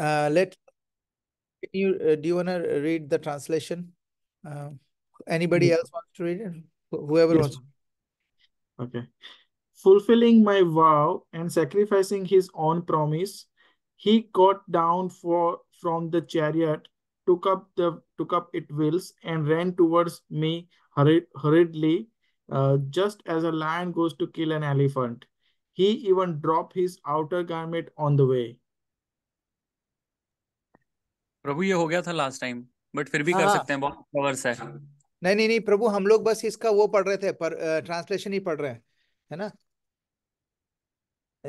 Let you do you want to read the translation? Anybody Yes. else wants to read it? Whoever Yes. wants. Okay. Fulfilling my vow and sacrificing his own promise, he got down from the chariot, took up its wheels, and ran towards me hurriedly, just as a lion goes to kill an elephant. He even dropped his outer garment on the way. प्रभु ये हो गया था last time, but फिर भी कर हाँ सकते हैं, बहुत कवर्स है। नहीं नहीं नहीं प्रभु, हम लोग बस इसका वो पढ़ रहे थे, पर ट्रांसलेशन ही पढ़ रहे हैं, है ना?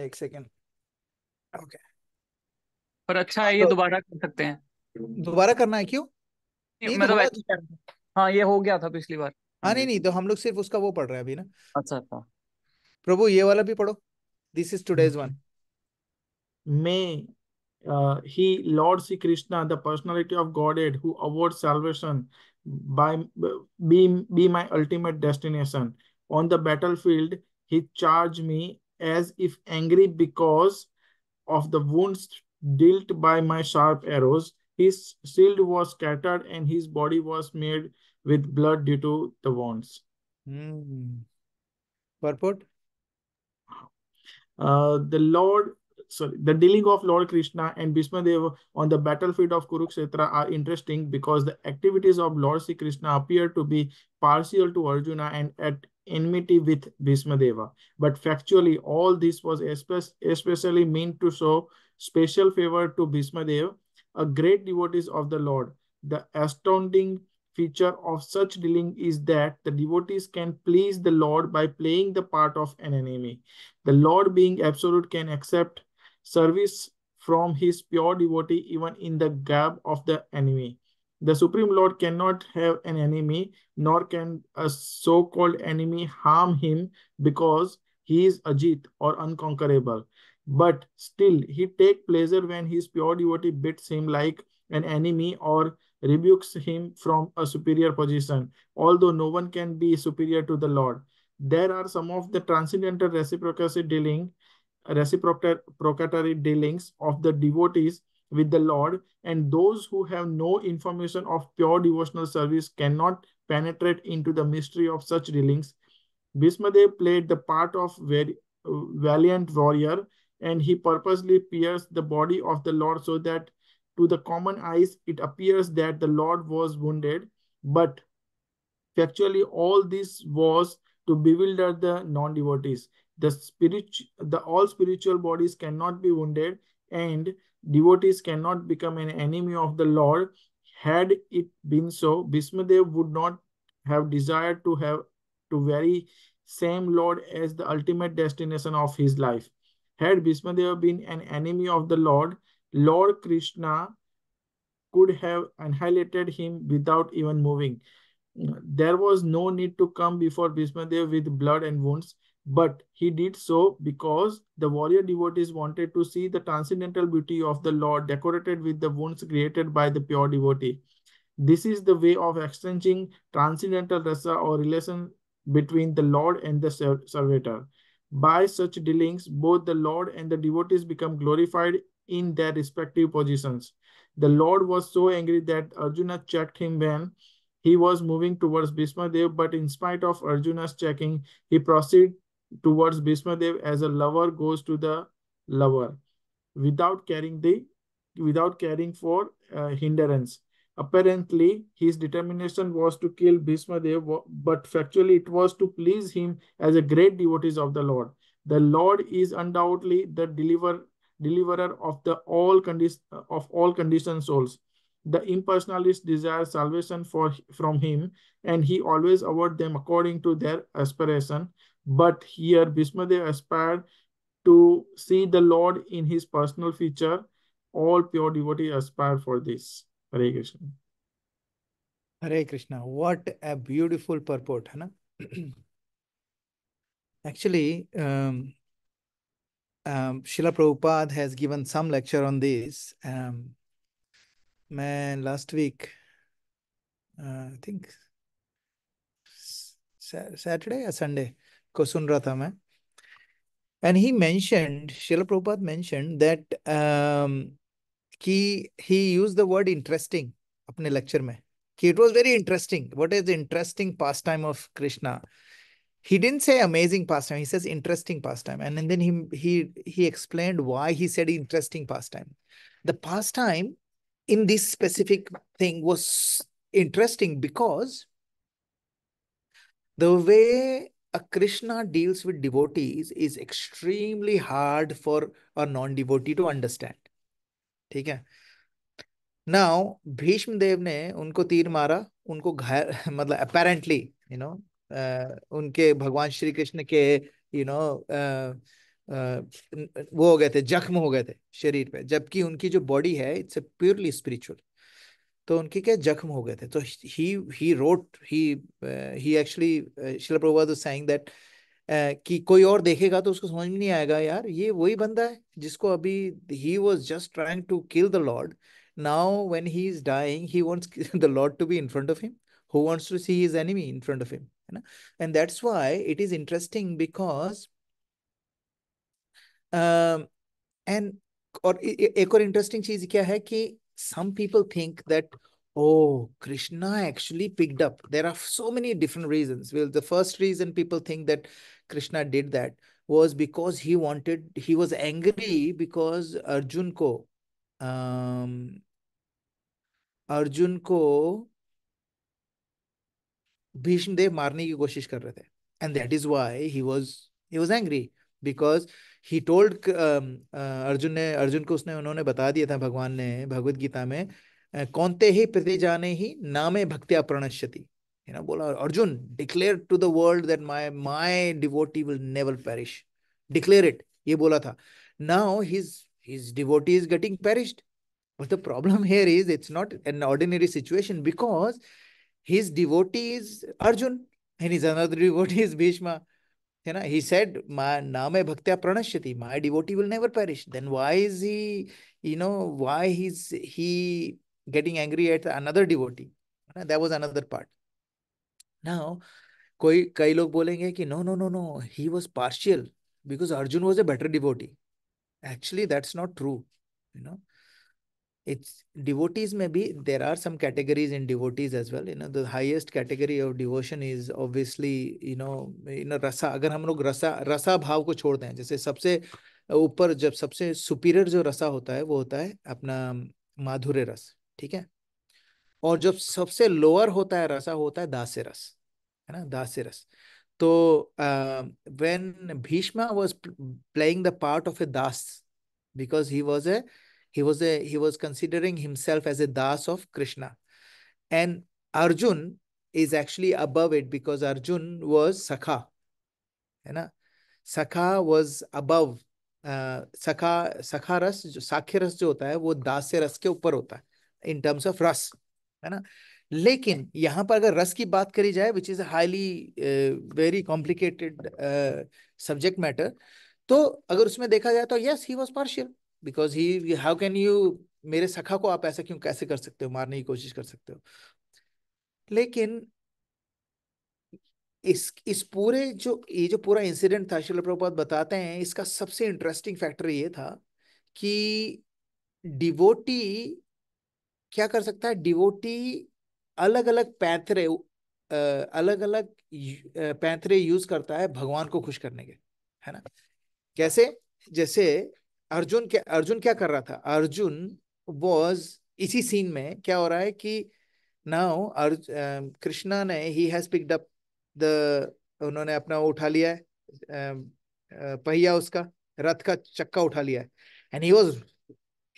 एक सेकेंड। ओके, पर अच्छा हाँ है, ये तो दोबारा कर सकते हैं। दोबारा करना है क्यों? नहीं मैं तो दोबारा। वैसे ही कर रहा था। हाँ, ये हो गया था पिछली बार। हाँ हाँ नहीं जी। नहीं, तो हम लोग सिर्फ उसका वो पढ़ रहे हैं अभी ना। अच्छा अच्छा। प्रभु ये वाला भी पढ़ो, this is today's one. May he, Lord Sri Krishna, the personality of Godhead who awards salvation, by be my ultimate destination. On the battlefield, he charged me as if angry because of the wounds dealt by my sharp arrows. His shield was scattered and his body was made with blood due to the wounds. Purport. The dealing of Lord Krishna and Bhishma Deva on the battlefield of Kurukshetra are interesting because the activities of Lord Sri Krishna appear to be partial to Arjuna and at enmity with Bhishma Deva. But factually, all this was especially meant to show special favor to Bhishma Deva, a great devotee of the Lord. The astounding feature of such dealing is that the devotees can please the Lord by playing the part of an enemy. The Lord, being absolute, can accept service from his pure devotee even in the garb of the enemy. The Supreme Lord cannot have an enemy, nor can a so-called enemy harm him because he is Ajit or unconquerable. But still, he takes pleasure when his pure devotee beats him like an enemy or rebukes him from a superior position, although no one can be superior to the Lord. There are some of the transcendental reciprocatory dealings of the devotees with the Lord, and those who have no information of pure devotional service cannot penetrate into the mystery of such dealings. Bhismadev played the part of very valiant warrior, and he purposely pierced the body of the Lord so that to the common eyes it appears that the Lord was wounded, but factually all this was to bewilder the non-devotees. The all spiritual bodies cannot be wounded, and devotees cannot become an enemy of the Lord. Had it been so, Bhismadev would not have desired to have to very same Lord as the ultimate destination of his life. Had Bhismadev been an enemy of the Lord, Lord Krishna could have annihilated him without even moving. There was no need to come before Bhismadev with blood and wounds, but he did so because the warrior devotees wanted to see the transcendental beauty of the Lord decorated with the wounds created by the pure devotee. This is the way of exchanging transcendental rasa or relation between the Lord and the servitor. By such dealings, both the Lord and the devotees become glorified in their respective positions. The Lord was so angry that Arjuna checked him when he was moving towards Bhishma Dev, but in spite of Arjuna's checking, he proceeded towards Bhishma Dev as a lover goes to the lover without caring for hindrance. Apparently, his determination was to kill Bhishma Dev, but factually it was to please him as a great devotee of the Lord. The Lord is undoubtedly the deliverer of all conditioned souls. The impersonalists desire salvation from him, and he always awards them according to their aspiration. But here, Bhishmadev aspired to see the Lord in his personal feature. All pure devotees aspire for this. Hare Krishna. Hare Krishna. What a beautiful purport, है ना? Actually, Srila Prabhupada has given some lecture on this. मैं last week, I think Saturday or Sunday को सुन रहा था मैं, and he mentioned, Srila Prabhupada mentioned that कि he used the word interesting अपने lecture में, कि it was very interesting. What is the interesting pastime of Krishna? He didn't say amazing pastime, he says interesting pastime. And then he explained why he said interesting pastime. The pastime in this specific thing was interesting because the way a Krishna deals with devotees is extremely hard for a non-devotee to understand. ठीक है. Now Bhishma Dev ने उनको तीर मारा, उनको घायल मतलब apparently उनके भगवान श्री कृष्ण के वो हो गए थे, जख्म हो गए थे शरीर पे, जबकि उनकी जो बॉडी है इट्स ए प्योरली स्पिरिचुअल, तो उनके क्या जख्म हो गए थे. तो he wrote he actually Srila Prabhupada was saying that कि कोई और देखेगा तो उसको समझ में नहीं आएगा, यार ये वही बंदा है जिसको अभी ही was just trying to kill the lord, now when he is dying he wants the lord to be in front of him, who wants to see his enemy in front of him, है ना. And that's why it is interesting because and और एक और interesting चीज क्या है कि some people think that, oh, Krishna actually picked up. There are so many different reasons. Well, the first reason people think that Krishna did that was because he was angry because Arjun को भीष्म देव मारने की कोशिश कर रहे थे. And that is why he was angry because he told Arjun को उन्होंने बता दिया था, भगवान ने भगवत गीता में, कौनते ही प्रतिजाने ही नामे भक्त्या प्रणश्यति, बोला Arjun declare to the world that my devotee will never perish, declare it, ये बोला था. Now his devotee is getting perished, but the problem here is it's not an ordinary situation because his devotee is Arjun and his another devotee is Bhishma. He said, "My name bhaktya pranashyati." My devotee will never perish. Then why is why is he getting angry at another devotee? That was another part. Now, कई लोग बोलेंगे कि no, he was partial because Arjun was a better devotee. Actually, that's not true. It's devotees, maybe there are some categories in devotees as well. The highest category of devotion is obviously रसा. अगर हम लोग रसा भाव को छोड़ दें, जैसे सबसे ऊपर जब सबसे सुपीरियर जो रसा होता है वो होता है अपना माधुर्य रस, ठीक है. और जब सबसे लोअर होता है रसा होता है दास्य रस, है ना, दास्य रस. तो when Bhishma was playing the part of a das, because he was considering himself as a das of Krishna, and Arjun is actually above it because Arjun was Sakha, है ना. Sakha was above. सखा रस, जो साख्य रस जो होता है वो दास्य रस के ऊपर होता है इन टर्म्स ऑफ रस, है ना. लेकिन यहाँ पर अगर रस की बात करी जाए, which is highly very complicated subject matter, तो अगर उसमें देखा जाए तो yes he was partial because he, how can you, मेरे सखा को आप ऐसा क्यों कैसे कर सकते हो, मारने की कोशिश कर सकते हो. लेकिन इस पूरे ये जो पूरा इंसिडेंट था, श्रील प्रभुपाद बताते हैं, इसका सबसे इंटरेस्टिंग फैक्टर ये था कि डिवोटी क्या कर सकता है. डिवोटी अलग अलग पैंथरे यूज करता है भगवान को खुश करने के, है ना. कैसे? जैसे अर्जुन क्या कर रहा था. अर्जुन वॉज, इसी सीन में क्या हो रहा है कि नाउ कृष्णा ने he has picked up the, उन्होंने अपना उठा लिया है पहिया, उसका रथ का चक्का उठा लिया है, and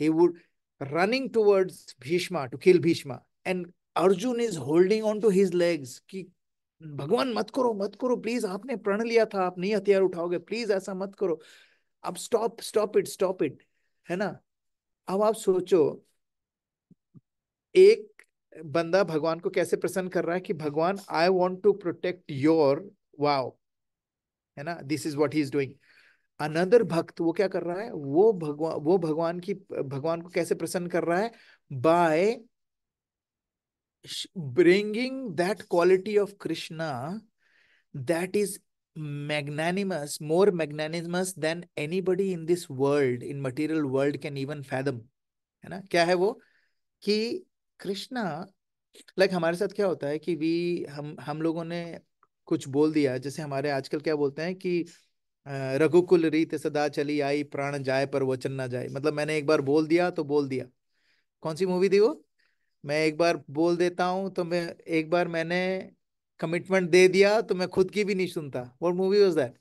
he would running towards Bhishma to kill Bhishma, and Arjun is holding on to his legs कि भगवान मत करो प्लीज, आपने प्रण लिया था, आप नहीं हथियार उठाओगे, प्लीज ऐसा मत करो, अब स्टॉप इट, है ना. अब आप सोचो, एक बंदा भगवान को कैसे प्रसन्न कर रहा है कि भगवान I want to protect your vow, है ना, this is what he is doing. Another bhakt वो क्या कर रहा है, वो भगवान को कैसे प्रसन्न कर रहा है, bye bringing that quality of Krishna that is magnanimous, more magnanimous than anybody in this world, in material world, can even fathom, है ना। क्या है वो कि कृष्णा, लाइक हमारे साथ क्या होता है कि वी हम लोगों ने कुछ बोल दिया, जैसे हमारे आजकल क्या बोलते हैं कि रघुकुल रीत सदा चली आई, प्राण जाए पर वचन ना जाए। मतलब मैंने एक बार बोल दिया तो बोल दिया। कौन सी मूवी थी वो? मैं एक बार बोल देता हूं तो मैं, एक बार मैंने कमिटमेंट दे दिया तो मैं खुद की भी नहीं सुनता। What movie was that?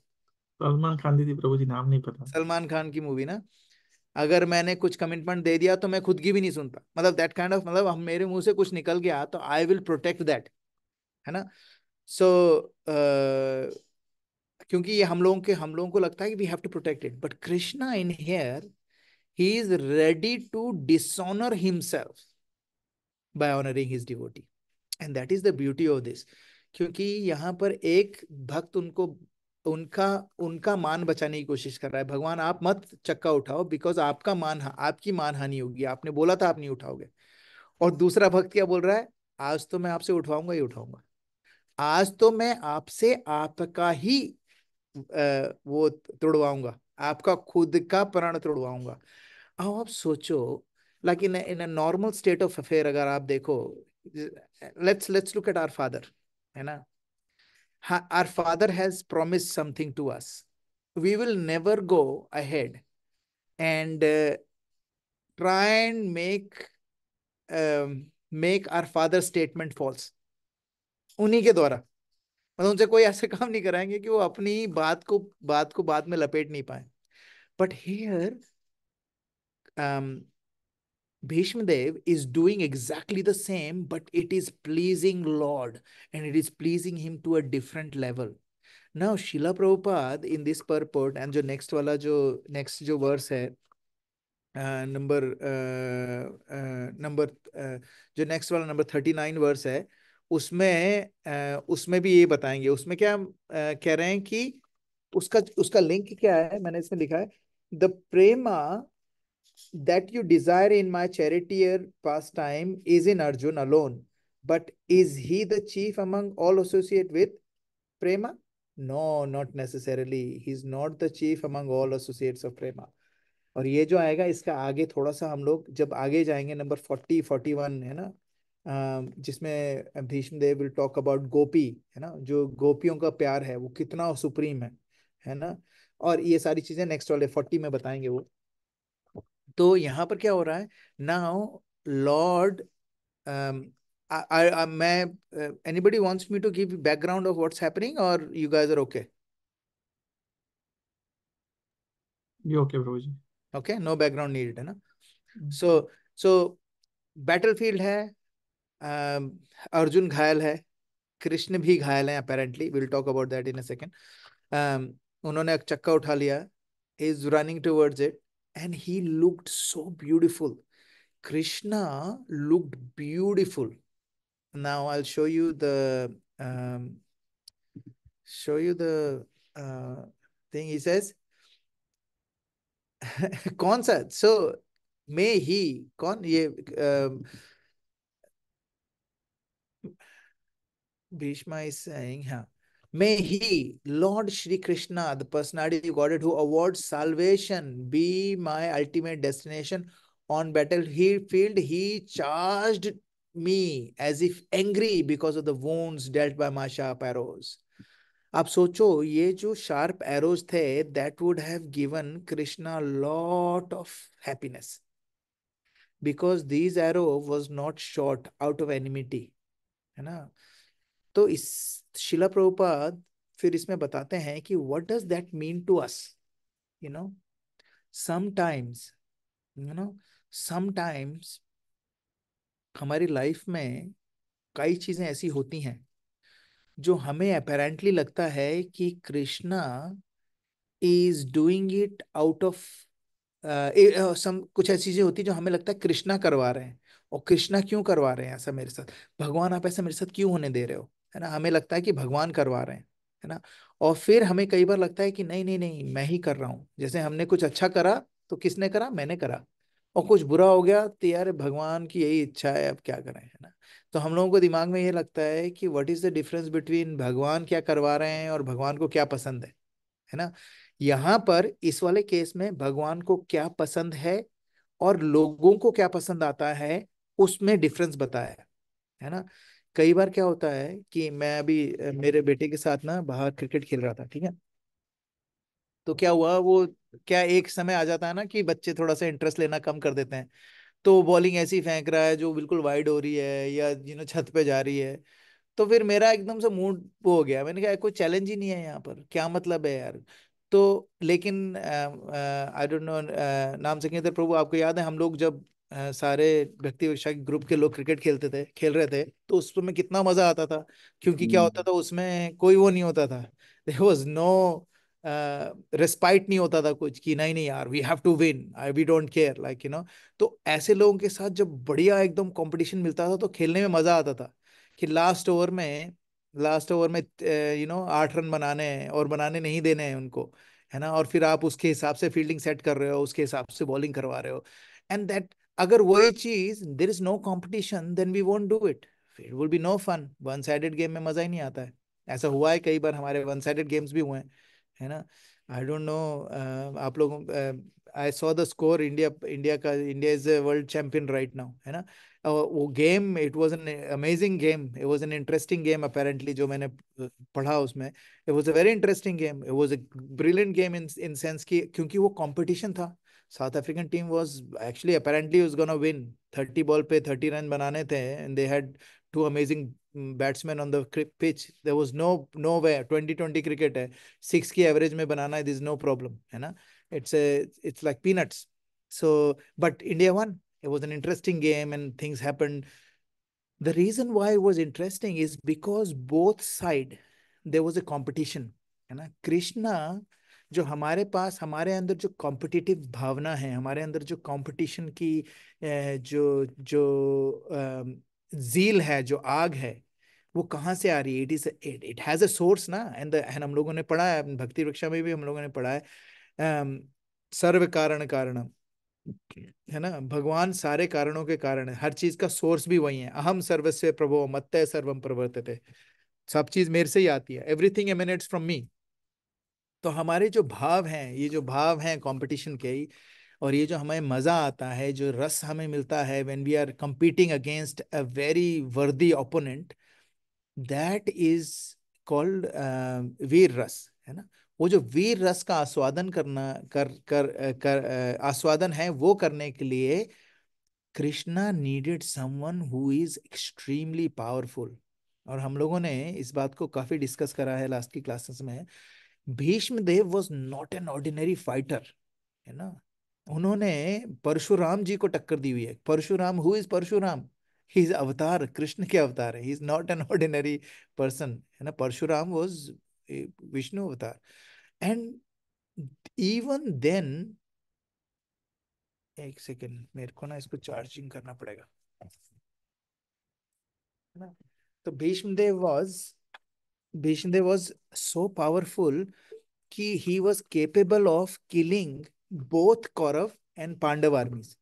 Salman Khan दी थी प्रभु जी, नाम नहीं पता। सलमान खान की मूवी ना। अगर मैंने कुछ कमिटमेंट दे दिया तो मैं खुद की भी नहीं सुनता। मतलब दैट काइंड ऑफ, मतलब हम मेरे मुंह से कुछ निकल गया तो आई विल प्रोटेक्ट दैट, है ना। सो क्योंकि ये हम लोगों को लगता है कि we have to protect it, but Krishna in here, he is ready to dishonour himself by honouring his devotee, and that is the beauty of this. क्योंकि यहाँ पर एक भक्त उनको, उनका उनका मान बचाने की कोशिश कर रहा है। भगवान आप मत चक्का उठाओ, बिकॉज आपका मान, आपकी मान हानि होगी, आपने बोला था आप नहीं उठाओगे। और दूसरा भक्त क्या बोल रहा है? आज तो मैं आपसे उठवाऊंगा ही उठाऊंगा। आज तो मैं आपसे आपका ही वो तोड़वाऊंगा, आपका खुद का प्राण तोड़वाऊंगा। अब आप सोचो, like in a normal state of affair अगर आप देखो, let's look at our father, है ना। Our father has promised something to us. We will never go ahead and try and make our father's statement false उन्हीं के द्वारा। मतलब उनसे कोई ऐसे काम नहीं कराएंगे कि वो अपनी बात को बाद में लपेट नहीं पाए। But here Bhishma Dev is doing exactly the same, but it is pleasing Lord, and it is pleasing him to a different level. Now, Srila Prabhupada in this purport, and जो next वाला जो next जो verse है, number number जो next वाला number 39 verse है, उसमें उसमें भी ये बताएंगे। उसमें क्या कह रहे हैं कि उसका उसका लिंक क्या है, मैंने इसमें लिखा है, the Prema that you desire in my charioteer pastime is in Arjun alone. But is he the chief among all associate with Prema? No, not necessarily. He's not the chief among all associates of Prema. और ये जो आएगा इसका आगे थोड़ा सा हम लोग जब आगे जाएंगे, नंबर 40-41 है ना, जिसमें भीष्म देव विल टॉक अबाउट गोपी, है ना, जो गोपियों का प्यार है वो कितना सुप्रीम है ना। और ये सारी चीजें नेक्स्ट वाले 40 में बताएंगे वो। तो यहाँ पर क्या हो रहा है नाउ, लॉर्ड, मैं, anybody wants me to give background of what's happening और यू गाइस आर ओके? ये okay Prabhu ji. Okay, no background needed, है ना। हम्म। सो सो बैटलफील्ड है, अर्जुन घायल है, कृष्ण भी घायल है apparently, will talk about that in a second. उन्होंने एक चक्का उठा लिया, is running towards it, and he looked so beautiful. Krishna looked beautiful. Now I'll show you the thing. He says, कौन सा? So may he, कौन ये Bhishma is saying, हाँ, may he, Lord Shri Krishna, the personality of Godhead who awards salvation, be my ultimate destination. On battlefield, he charged me as if angry because of the wounds dealt by my sharp arrows. आप सोचो, ये जो sharp arrows थे, that would have given Krishna lot of happiness, because these arrow was not shot out of enmity, है ना। तो इस शिला प्रभुपाद फिर इसमें बताते हैं कि what does that mean to us, you know. Sometimes, you know, sometimes हमारी लाइफ में कई चीजें ऐसी होती हैं जो हमें अपेरेंटली लगता है कि Krishna is doing it out of, some कुछ ऐसी चीजें होती है जो हमें लगता है कृष्णा करवा रहे हैं। और कृष्णा क्यों करवा रहे हैं ऐसा मेरे साथ? भगवान आप ऐसा मेरे साथ क्यों होने दे रहे हो, है ना। हमें लगता है कि भगवान करवा रहे हैं, है ना। और फिर हमें कई बार लगता है कि नहीं नहीं नहीं, मैं ही कर रहा हूँ। जैसे हमने कुछ अच्छा करा तो किसने करा? मैंने करा। और कुछ बुरा हो गया तो यार भगवान की यही इच्छा है, अब क्या करें, है ना। तो हम लोगों को दिमाग में ये लगता है कि what is the difference between भगवान क्या करवा रहे हैं और भगवान को क्या पसंद है ना। यहाँ पर इस वाले केस में भगवान को क्या पसंद है और लोगों को क्या पसंद आता है उसमें डिफरेंस बताया है ना। कई बार क्या होता है कि मैं अभी मेरे बेटे के साथ ना बाहर क्रिकेट खेल रहा था, ठीक है। तो क्या हुआ वो, क्या एक समय आ जाता है ना कि बच्चे थोड़ा सा इंटरेस्ट लेना कम कर देते हैं, तो बॉलिंग ऐसी फेंक रहा है जो बिल्कुल वाइड हो रही है या छत पे जा रही है। तो फिर मेरा एकदम से मूड वो हो गया, मैंने कहा कोई चैलेंज ही नहीं है यहाँ पर, क्या मतलब है यार। तो लेकिन आई डोंट नो, नाम सिकंदर प्रभु, आपको याद है हम लोग जब सारे व्यक्ति विशेष ग्रुप के लोग क्रिकेट खेल रहे थे, तो उसमें कितना मजा आता था। क्योंकि क्या होता था उसमें, कोई वो नहीं होता था, देयर वाज नो रिस्पाइट नहीं होता था कुछ कि नहीं नहीं यार we have to win, I we don't care like तो ऐसे लोगों के साथ जब बढ़िया एकदम कंपटीशन मिलता था तो खेलने में मजा आता था। कि लास्ट ओवर में 8 रन बनाने हैं और बनाने नहीं देने हैं उनको, है ना। और फिर आप उसके हिसाब से फील्डिंग सेट कर रहे हो, उसके हिसाब से बॉलिंग करवा रहे हो। एंड दैट, अगर वही चीज there is no competition then we won't do it, it will be no fun. One sided game में मजा ही नहीं आता है। ऐसा हुआ है कई बार, हमारे वन साइडेड गेम्स भी हुए हैं, है ना। आई डोंट नो आप लोगों, I saw the score, India is world champion right now, है ना। वो game, it was an amazing game, it was an interesting game apparently, जो मैंने पढ़ा उसमें, it was a very interesting game, it was a brilliant game in sense की, क्योंकि वो कंपटीशन था। South African team was actually apparently was gonna win, 30 ball पे 30 run बनाने थे, and they had to amazing batsman on the pitch, there was no way, 2020 cricket है, 6 की average में बनाना है, दिस नो प्रॉब्लम, है ना। It's like peanuts. So but India one, it was an interesting game and things happened. The reason why it was interesting is because both side there was a competition, है ना। कृष्णा, जो हमारे पास, हमारे अंदर जो competitive भावना है, हमारे अंदर जो कंपटीशन की जो जो जील है, जो आग है, वो कहाँ से आ रही है? इट हैज अ सोर्स ना। एंड हम लोगों ने पढ़ा है, भक्ति वृक्षा में भी हम लोगों ने पढ़ा है, सर्व कारण कारणम, है ना। भगवान सारे कारणों के कारण है, हर चीज का सोर्स भी वही है। अहम सर्वस्व प्रभो मत्तः सर्वम प्रवर्तते, सब चीज मेरे से ही आती है, एवरीथिंग एमिनेट्स फ्रॉम मी। तो हमारे जो भाव हैं, ये जो भाव हैं कंपटीशन के ही, और ये जो हमें मजा आता है, जो रस हमें मिलता है when we are competing against a very worthy opponent, that is called veer ras, है ना। वो जो वीर रस का आस्वादन करना कर कर कर आस्वादन है, वो करने के लिए Krishna needed someone who is extremely powerful. और हम लोगों ने इस बात को काफी डिस्कस करा है लास्ट की क्लासेस में। Bhishma Dev was not an ordinary fighter, है ना। उन्होंने परशुराम जी को टक्कर दी हुई है। Parshuram, who is Parshuram? He is avatar, Krishna के अवतार है, he is not an ordinary person, है ना। Parshuram was Vishnu avatar. And even then, एक सेकेंड, मेरे को ना इसको चार्जिंग करना पड़ेगा, है ना। तो भीष्मदेव वाज सो पावरफुल कि he was capable of killing both Kaurav and Pandav armies,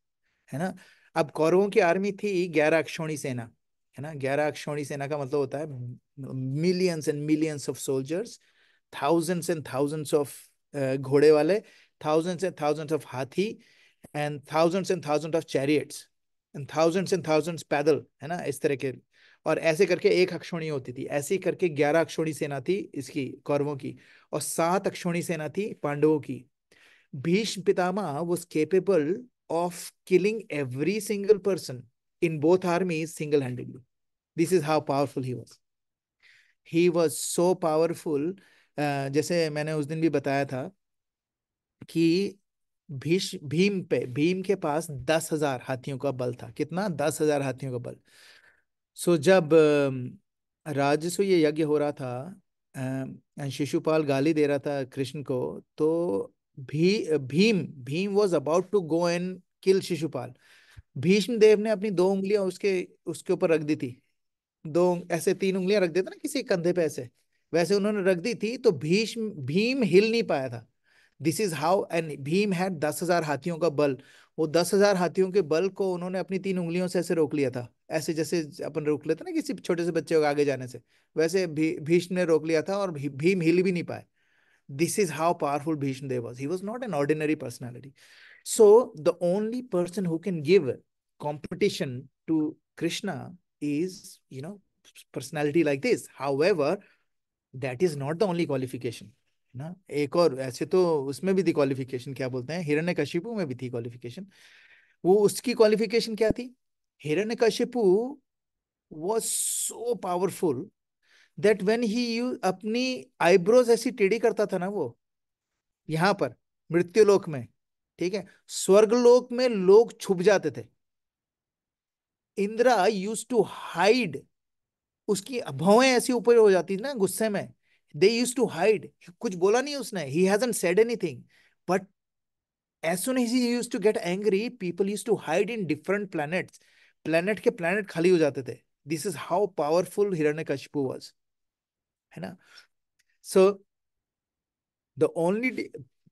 है ना। अब कौरवों की आर्मी थी 11 अक्षौणी सेना, है ना। 11 अक्षौणी सेना का मतलब होता है millions and millions of soldiers, thousands and thousands of घोड़े वाले, थाउजेंड्स एंड थाउजेंड्स ऑफ हाथी, and thousand of chariots, and thousands पैदल, है ना, इस तरह के। और ऐसे करके एक अक्षौणी होती थी, ऐसे करके 11 अक्षौणी सेना थी इसकी, कौरवों की। और 7 अक्षौणी सेना थी पांडवों की। Bhishma Pitamah was capable of killing every single person in both armies single-handedly. This is how powerful he was. He was so powerful. जैसे मैंने उस दिन भी बताया था कि भीम के पास 10,000 हाथियों का बल था। कितना? 10,000 हाथियों का बल। सो जब राजसूय यज्ञ हो रहा था, शिशुपाल गाली दे रहा था कृष्ण को, तो Bhim was about to go and kill Shishupal. Bhishma Dev ने अपनी 2 उंगलियां उसके उसके ऊपर रख दी थी। दो ऐसे 3 उंगलियां रख देते ना किसी कंधे पे, ऐसे वैसे उन्होंने रख दी थी, तो भीम हिल नहीं पाया था। This is how, and Bhim had 10,000 हाथियों का बल। वो 10,000 हाथियों के बल को उन्होंने अपनी 3 उंगलियों से ऐसे रोक लिया था, ऐसे जैसे अपन रोक लेते ना किसी छोटे से बच्चे को आगे जाने से, वैसे भीष्म ने रोक लिया था, और भीम हिल भी नहीं पाए। This is how powerful Bhishma Dev was. He was not an ordinary personality. So the only person who can give competition to Krishna is, personality like this. However, that is not the only qualification, है ना. एक और ऐसे तो उसमें भी थी qualification, क्या बोलते हैं, हिरण्यकशिपु में भी थी क्वालिफिकेशन. वो उसकी क्वालिफिकेशन क्या थी? Hiranyakashipu was so powerful that when he अपनी आईब्रोज ऐसी टेढ़ी करता था ना वो, यहाँ पर मृत्युलोक में, ठीक है, स्वर्गलोक में लोग छुप जाते थे. Indra used to hide. उसकी भौएं ऐसी ऊपर हो जाती थी ना गुस्से में. दे यूज टू हाइड. कुछ बोला नहीं उसने, he hasn't said anything, but as soon as he used to get angry, people used to hide in different planets. Planet के प्लेनेट खाली हो जाते थे. This is how powerful Hiranyakashipu was, है ना. So the only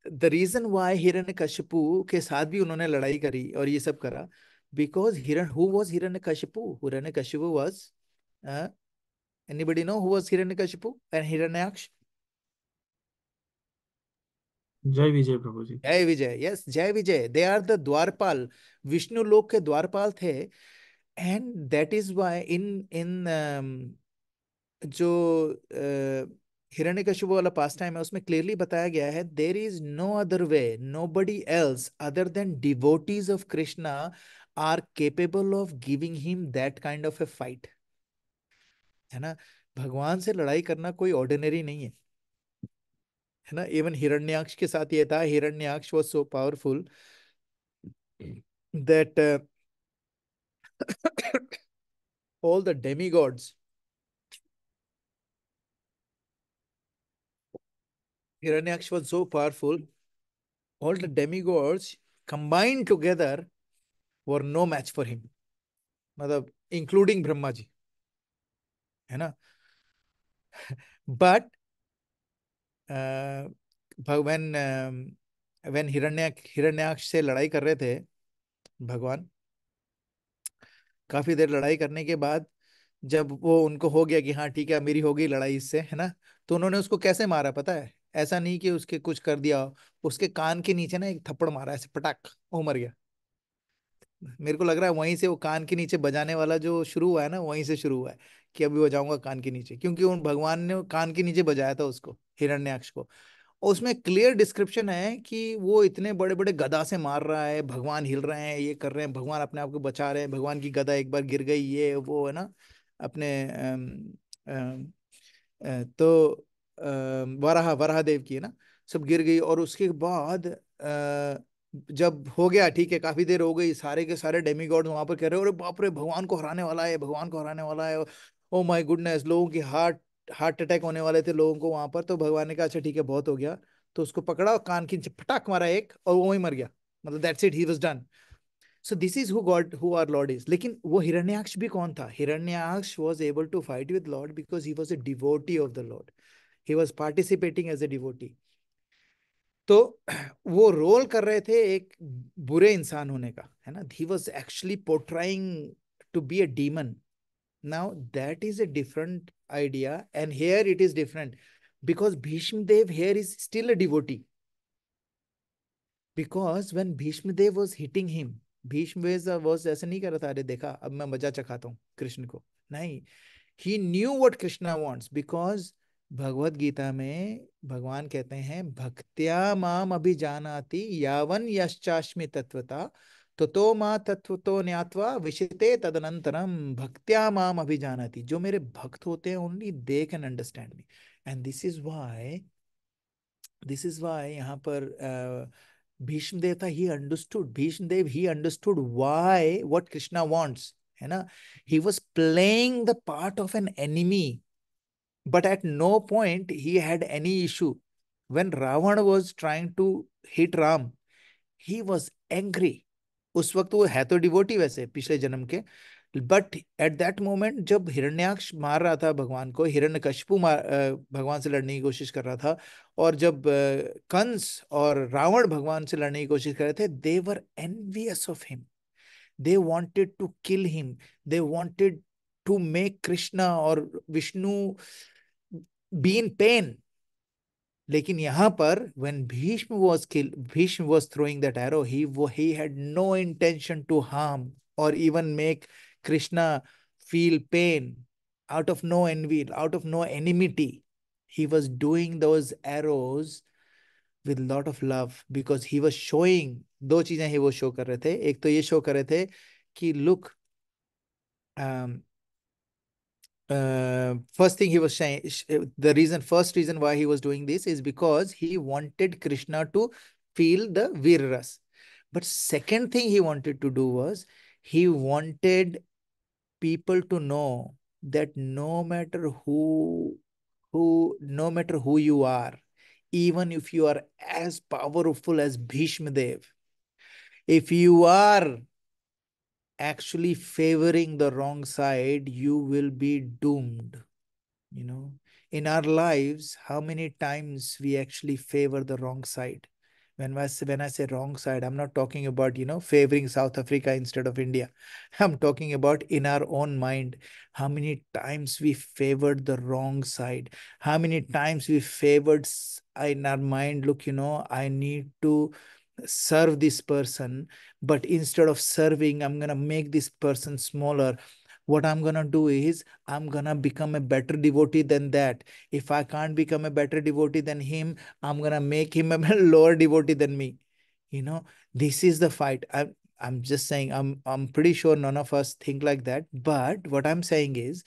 the reason why Hiranyakashipu के साथ भी उन्होंने लड़ाई करी और ये सब करा, बिकॉज हिरण who was Hiranyakashipu? Hiranyakashipu was, anybody know who was Hiranyakashipu and Hiranyaksha? जय विजय प्रभु जी। जय विजय. यस, जय विजय. दे आर द द्वारपाल. विष्णु लोक के द्वारपाल थे. And that is why in in जो हिरण्यकशिपु वाला पास टाइम है उसमें क्लियरली बताया गया है, there is no other way, nobody else other than devotees of Krishna are capable of giving him that kind of a fight, है ना. भगवान से लड़ाई करना कोई ऑर्डिनरी नहीं है ना. इवन हिरण्याक्ष के साथ ये था. Hiranyaksha was so powerful that all the demigods, Hiranyaksh was so powerful, all the demigods combined together were no match for him, मतलब including ब्रह्मा जी, है ना. But when when हिरण्याक्ष से लड़ाई कर रहे थे भगवान, काफी देर लड़ाई करने के बाद जब वो उनको हो गया कि हाँ ठीक है मेरी हो गई लड़ाई इससे, है ना, तो उन्होंने उसको कैसे मारा पता है? ऐसा नहीं कि उसके कुछ कर दिया, उसके कान के नीचे ना एक थप्पड़ मारा ऐसे पटाक, वो मर गया. मेरे को लग रहा है वहीं से वो कान के नीचे बजाने वाला जो शुरू हुआ है ना, वहीं से शुरू हुआ है कि अभी बजाऊंगा कान के नीचे, क्योंकि उन भगवान ने कान के नीचे बजाया था उसको, हिरण्याक्ष को. और उसमें क्लियर डिस्क्रिप्शन है कि वो इतने बड़े बड़े गदा से मार रहा है, भगवान हिल रहे हैं, ये कर रहे हैं, भगवान अपने आप को बचा रहे हैं, भगवान की गदा एक बार गिर गई, ये वो, है ना, अपने तो वराह वराह देव की, है ना, सब गिर गई. और उसके बाद जब हो गया ठीक है, काफी देर हो गई, सारे के सारे डेमीगॉड वहां पर कह रहे हो अरे बाप रे भगवान को हराने वाला है, भगवान को हराने वाला है. ओ माय गुडनेस, लोगों की हार्ट हार्ट अटैक होने वाले थे लोगों को वहां पर. तो भगवान ने कहा अच्छा ठीक है बहुत हो गया, तो उसको पकड़ा और कान की नीचे फटाक मारा एक, और वो वहीं मर गया. मतलब that's it, he was done. So this is who god who are lord is. लेकिन वो हिरण्याक्ष भी कौन था? Hiranyaksha was able to fight with lord because he was a devotee of the lord. He was participating as a devotee. तो वो role कर रहे थे एक बुरे इंसान होने का, है ना. He was actually portraying to be a demon. Now that is a different idea, and here it is different because Bhishma Dev here is still a devotee. Because when Bhishma Dev was hitting him, Bhishma was ऐसा नहीं कर रहा था अरे देखा अब मैं मजा चखाता हूँ कृष्ण को. नहीं, he knew what Krishna wants because Bhagavad Gita में भगवान कहते हैं भक्त्या माम अभिजानाति यावन यश्चास्मि तत्वता तो मा तत्वतो ज्ञात्वा विशिते तदनंतरम भक्त्या माम अभिजानाति. जो मेरे भक्त होते हैं only they can understand me. And this is why यहाँ पर भीष्म देव था, he understood why what Krishna wants, है ना. He was playing the part of an enemy, but at no point he had any issue. When Ravan was trying to hit Ram, he was angry. उस वक्त वो है तो devotee वैसे पिछले जन्म के, बट एट दैट मोमेंट जब हिरण्याक्ष मार रहा था भगवान को, हिरण्यकशिपु भगवान से लड़ने की कोशिश कर रहा था, और जब कंस और रावण भगवान से लड़ने की कोशिश कर रहे थे, they were envious of him. They wanted to kill him. They wanted to make Krishna और विष्णु बी इन पेन. लेकिन यहाँ पर when Bhishma was throwing that arrow, he had no intention to harm or even make Krishna feel pain, out of no envy, out of no enmity. He was doing those arrows with lot of love because he was showing, दो चीजें ही वो show कर रहे थे. एक तो ये show कर रहे थे कि look, um, first thing he was saying, first reason why he was doing this is because he wanted Krishna to feel the Virras. But second thing he wanted to do was he wanted people to know that no matter who you are, even if you are as powerful as Bhishma Dev, if you are actually favoring the wrong side, you will be doomed. You know, in our lives, how many times we actually favor the wrong side? When I say wrong side, I'm not talking about, favoring South Africa instead of India. I'm talking about in our own mind. How many times we favored the wrong side? How many times we favored in our mind, look, I need to serve this person, but instead of serving, I'm gonna make this person smaller. What I'm gonna do is I'm gonna become a better devotee than that. If I can't become a better devotee than him, I'm gonna make him a lower devotee than me. This is the fight. I'm just saying, I'm pretty sure none of us think like that. But what I'm saying is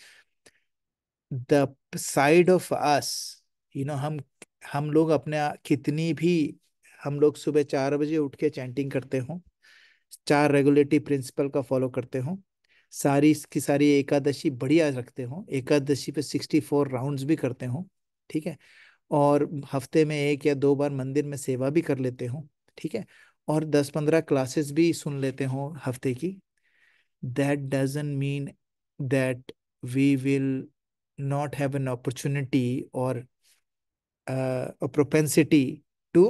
the side of us, हम लोग अपने कितनी भी हम लोग सुबह 4 बजे उठ के चैंटिंग करते हो, 4 रेगुलेटरी प्रिंसिपल का फॉलो करते हो, सारी की सारी एकादशी बढ़िया रखते हो, एकादशी पे 64 राउंड्स भी करते हो, ठीक है, और हफ्ते में 1 या 2 बार मंदिर में सेवा भी कर लेते हो, ठीक है, और 10-15 क्लासेस भी सुन लेते हो हफ्ते की. That doesn't mean that we will not have an opportunity or a propensity to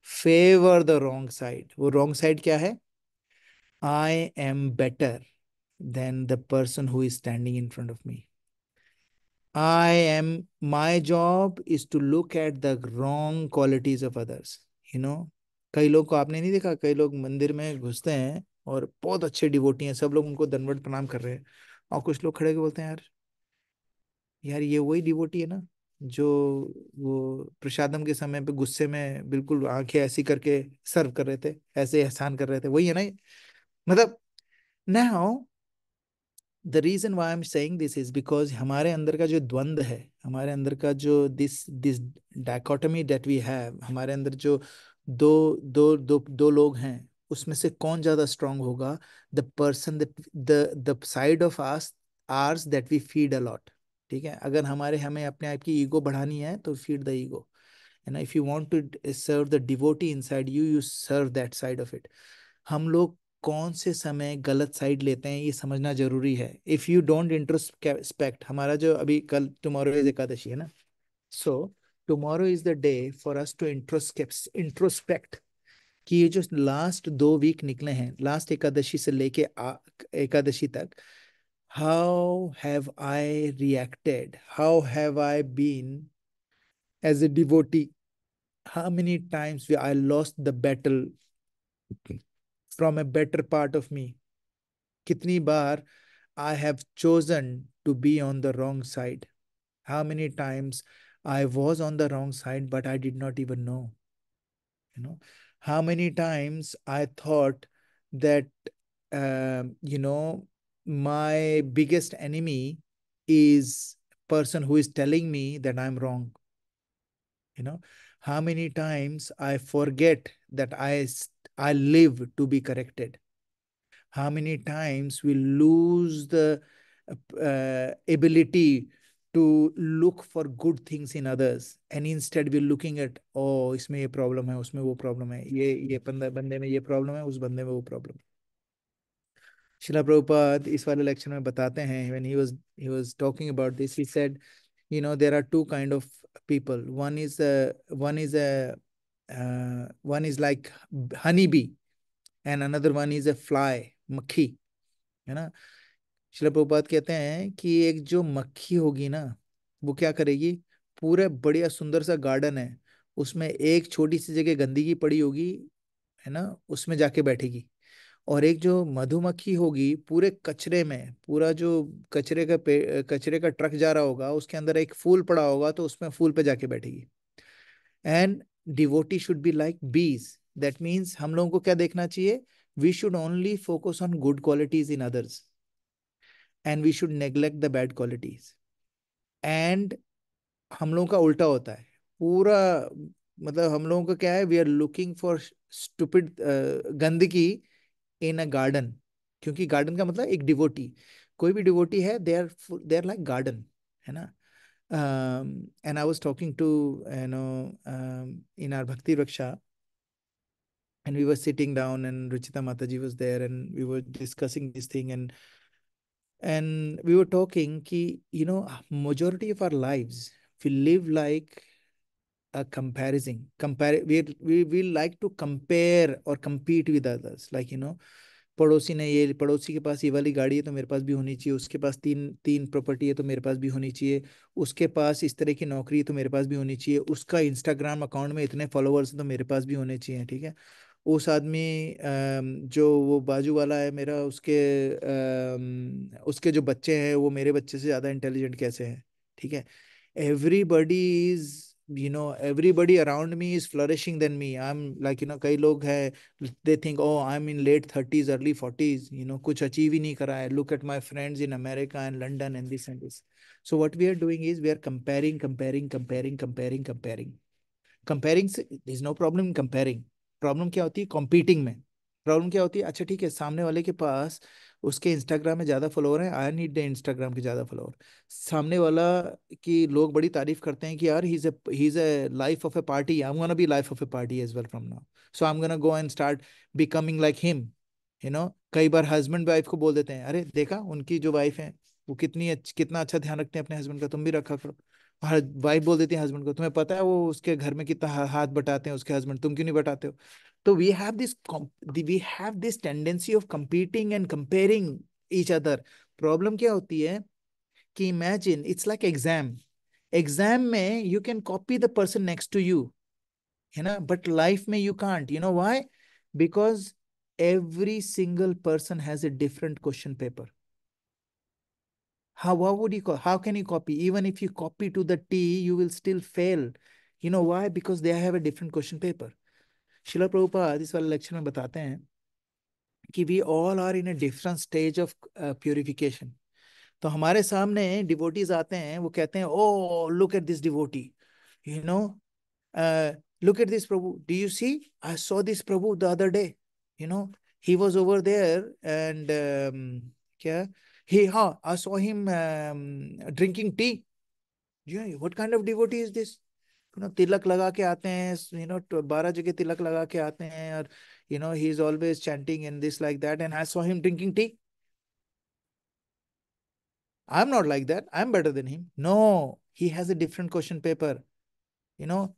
favor the wrong side. वो wrong side क्या है? I am better than the person who is standing in front of me. My job is to look at the wrong qualities of others. कई लोग को आपने नहीं देखा, कई लोग मंदिर में घुसते हैं और बहुत अच्छे डिवोटी हैं, सब लोग उनको दंडवत प्रणाम कर रहे हैं, और कुछ लोग खड़े के बोलते हैं, यार यार ये वही डिवोटी है ना जो वो प्रसादम के समय पे गुस्से में बिल्कुल आंखें ऐसी करके सर्व कर रहे थे, ऐसे एहसान कर रहे थे, वही है ना ये? मतलब now the reason why I am saying this is because हमारे अंदर का जो द्वंद्व है, हमारे अंदर का जो this this dichotomy that we have, हमारे अंदर जो दो दो दो दो लोग हैं, उसमें से कौन ज्यादा स्ट्रांग होगा? The person the side of us ours that we feed a lot. ठीक है, अगर हमें अपने आप की ईगो बढ़ानी है तो फीड द ईगो. है ना? If you want to serve the devotee inside you, you serve that side of it. हम लोग कौन से समय गलत साइड लेते हैं ये समझना जरूरी है. इफ यू डोंट इंट्रोस्पेक्ट, हमारा जो अभी कल टुमारो इज एकादशी है ना, so tomorrow is the day for us to introspect कि ये जो लास्ट 2 वीक निकले हैं, लास्ट एकादशी से लेके एकादशी तक, how have I reacted? How have I been as a devotee? How many times I lost the battle from a better part of me? कितनी बार I have chosen to be on the wrong side? How many times I was on the wrong side, but I did not even know? You know, how many times I thought that, my biggest enemy is person who is telling me that I'm wrong. How many times I forget that I live to be corrected. How many times we lose the ability to look for good things in others, and instead we're looking at, oh, इसमें ये problem है, उसमें वो problem है, ये बंदे में ये प्रॉब्लम है, उस बंदे में वो प्रॉब्लम. शिला प्रभुपाद इस वाले लेक्चर में बताते हैं, when he was talking about this, he said, there are two kind of people. One is like honeybee, and another one is a fly, मक्खी. है ना? शिला प्रभुपाद कहते हैं कि एक जो मक्खी होगी ना, वो क्या करेगी? पूरे बढ़िया सुंदर सा गार्डन है, उसमें एक छोटी सी जगह गंदगी पड़ी होगी, है ना, उसमें जाके बैठेगी। और एक जो मधुमक्खी होगी, पूरे कचरे में, पूरा जो कचरे का ट्रक जा रहा होगा, उसके अंदर एक फूल पड़ा होगा तो उसमें फूल पे जाके बैठेगी। And devotee should be like bees. That means हम लोगों को क्या देखना चाहिए? We should only focus on good qualities in others and we should neglect the bad qualities. And हम लोगों का उल्टा होता है पूरा, मतलब हम लोगों का क्या है, we are looking for stupid gandagi in a garden. क्योंकि गार्डन का मतलब एक डिवोटी, कोई भी डिवोटी है, दे आर लाइक गार्डन, है ना। And I was talking to, in our Bhakti Raksha, and we were sitting down, and Ruchita Mataji was there, and we were discussing this thing, and we were talking ki, majority of our lives we live like a comparison. We like to compare or compete with others, like, पड़ोसी ने ये, पड़ोसी के पास ये वाली गाड़ी है तो मेरे पास भी होनी चाहिए, उसके पास तीन तीन प्रॉपर्टी है तो मेरे पास भी होनी चाहिए, उसके पास इस तरह की नौकरी है तो मेरे पास भी होनी चाहिए, उसका इंस्टाग्राम अकाउंट में इतने फॉलोअर्स हैं तो मेरे पास भी होने चाहिए, ठीक है। उस आदमी, जो वो बाजू वाला है मेरा, उसके जो बच्चे हैं वो मेरे बच्चे से ज़्यादा इंटेलिजेंट कैसे हैं, ठीक है। Everybody is, everybody around me is flourishing than me. I'm like, कई लोग हैं, they think, oh, I'm in late 30s, early 40s, कुछ अचीव ही नहीं करा है, look at my friends in America and London and this and this. So what we are doing is we are comparing. Comparing से is no problem in comparing. Problem क्या होती है? Competing में। Problem क्या होती है? अच्छा ठीक है, सामने वाले के पास उसके इंस्टाग्राम में ज्यादा फॉलोअर है, आई नीड द इंस्टाग्राम के ज्यादा फॉलोअर। सामने वाला की लोग बड़ी तारीफ करते हैं कि यार he is a life of a party, I am gonna be life of a party as well from now, so I am gonna go and start becoming like him. कई बार हस्बैंड वाइफ को बोल देते हैं, अरे देखा उनकी जो वाइफ है वो कितना अच्छा ध्यान रखते हैं अपने हस्बैंड का, तुम भी रखा करो। हर वाइफ बोल देती है हस्बैंड को, तुम्हें पता है वो उसके घर में कितना हाथ बटाते हैं उसके हस्बैंड, तुम क्यों नहीं बटाते हो? तो we have this tendency of competing and comparing each other. Problem क्या होती है कि imagine it's like exam. Exam में you can copy the person next to you, है ना, बट लाइफ में you can't. You know why? Because every single person has a different question paper. How can you copy? Even if you copy to the T, you will still fail. You know why? Because they have a different question paper. शिला प्रभुपाद इस वाले lecture में बताते हैं कि we all are in a different stage of purification. तो हमारे सामने devotees आते हैं, वो कहते हैं, oh look at this devotee, you know look at this Prabhu, do you see, I saw this Prabhu the other day, you know he was over there and क्या he I saw him drinking tea. Yeah, what kind of devotee is this? तिलक लगा के आते हैं, 12 जगह तिलक लगा के आते हैं, और he is always chanting and this like that, and I saw him drinking tea. I'm not like that, I'm better than him. No, he has a different question paper.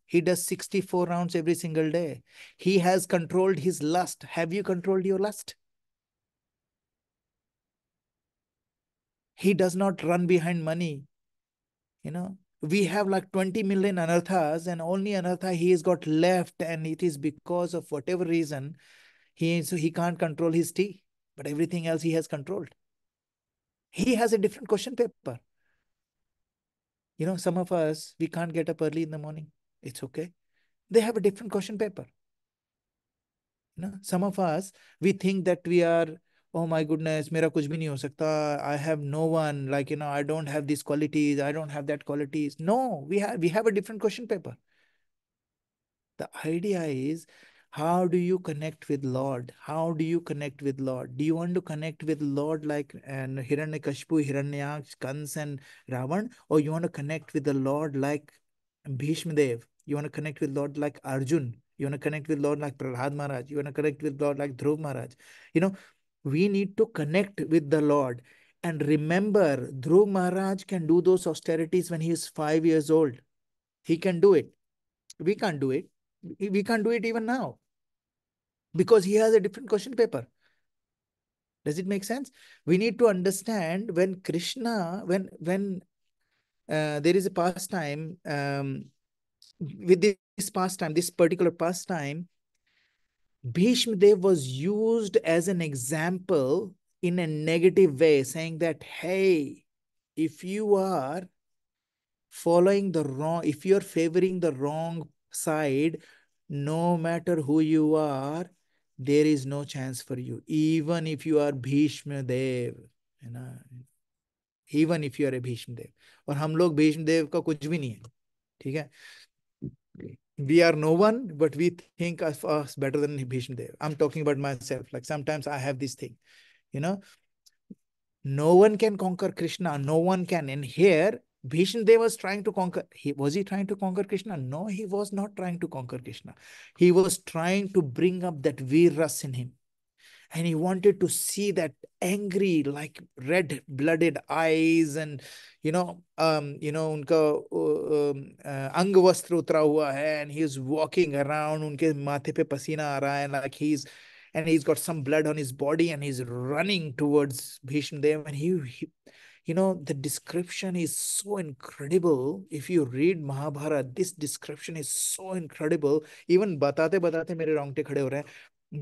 He does 64 rounds every single day. He has controlled his lust. Have you controlled your lust? He does not run behind money. We have like 20 million anarthas, and only anartha he has got left, and it is because of whatever reason he can't control his tea, but everything else he has controlled. He has a different question paper. Some of us, we can't get up early in the morning. It's okay. They have a different question paper. Some of us, we think that we are, oh my goodness, मेरा कुछ भी नहीं हो सकता, I have no one, like, I don't have these qualities, I don't have that qualities. No, we have a different question paper. The idea is, how do you connect with Lord? How do you connect with Lord? Do you want to connect with Lord like and Hiranyakashipu, Hiranyaksh, Kans, and Ravan, or you want to connect with the Lord like Bhishma Dev? You want to connect with Lord like Arjun? You want to connect with Lord like Prahlad Maharaj? You want to connect with Lord like Dhruv Maharaj? We need to connect with the Lord. And remember, Dhruv Maharaj can do those austerities when he is 5 years old. He can do it. We can't do it. We can't do it even now because he has a different question paper. Does it make sense? We need to understand when Krishna, when there is a pastime, with this pastime, this particular pastime, Bhishma Dev was used as an example in a negative way, saying that, hey, if you are following the wrong, if you're favoring the wrong side, no matter who you are, there is no chance for you. Even if you are Bhishma Dev, है ना, even if you are a Bhishma Dev. और हम लोग भीष्म देव का कुछ भी नहीं है, ठीक है. We are no one, but we think of us better than Bhishma Dev. I'm talking about myself. Like sometimes I have this thing, you know, no one can conquer Krishna. No one can. And here, Bhishma Dev was trying to conquer. Was he trying to conquer Krishna? No, he was not trying to conquer Krishna. He was trying to bring up that Veer-ras in him. And he wanted to see that angry, like red-blooded eyes, and उनका अंग वस्त्र उतरा हुआ है, and he is walking around, उनके माथे पे पसीना आ रहा है, like he's got some blood on his body, and he's running towards Bhishma Dev, and the description is so incredible. If you read Mahabharata, this description is so incredible. Even बताते बताते मेरे रोंगटे खड़े हो रहे हैं.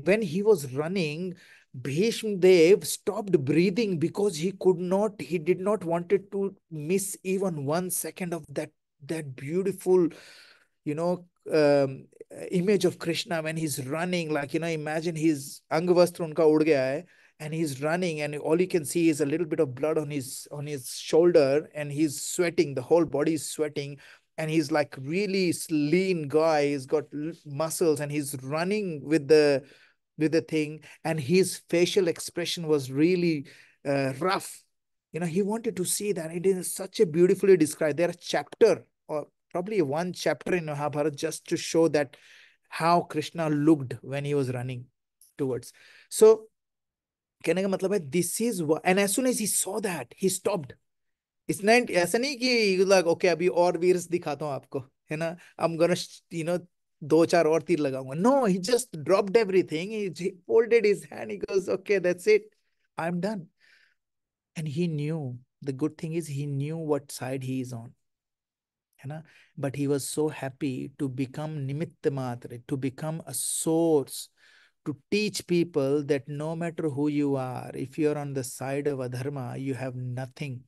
When he was running, Bhishma Dev stopped breathing because he did not wanted to miss even 1 second of that beautiful, you know, image of Krishna when he's running. Like, imagine his angvastra unka ud gaya hai, and he's running, and all you can see is a little bit of blood on his shoulder, and he's sweating. The whole body is sweating, and he's like really lean guy. He's got muscles, and he's running with the thing, and his facial expression was really rough. He wanted to see that. It is such a beautifully described. There are chapter, or probably one chapter in Mahabharata, just to show that how Krishna looked when he was running towards. So कहने का मतलब है, this is what, and as soon as he saw that, he stopped. It's not ऐसा नहीं कि like okay अभी और वीर्स दिखाता हूँ आपको, है ना, I'm gonna दो चार और तीर लगाऊंगा. No, he just dropped everything. He folded his hand. He goes, okay, that's it, I'm done. And he knew, the good thing is he knew what side he is on, है ना. But he was so happy to become nimitta matra, to become a source, to teach people that no matter who you are, if you're on the side of adharma, you have nothing.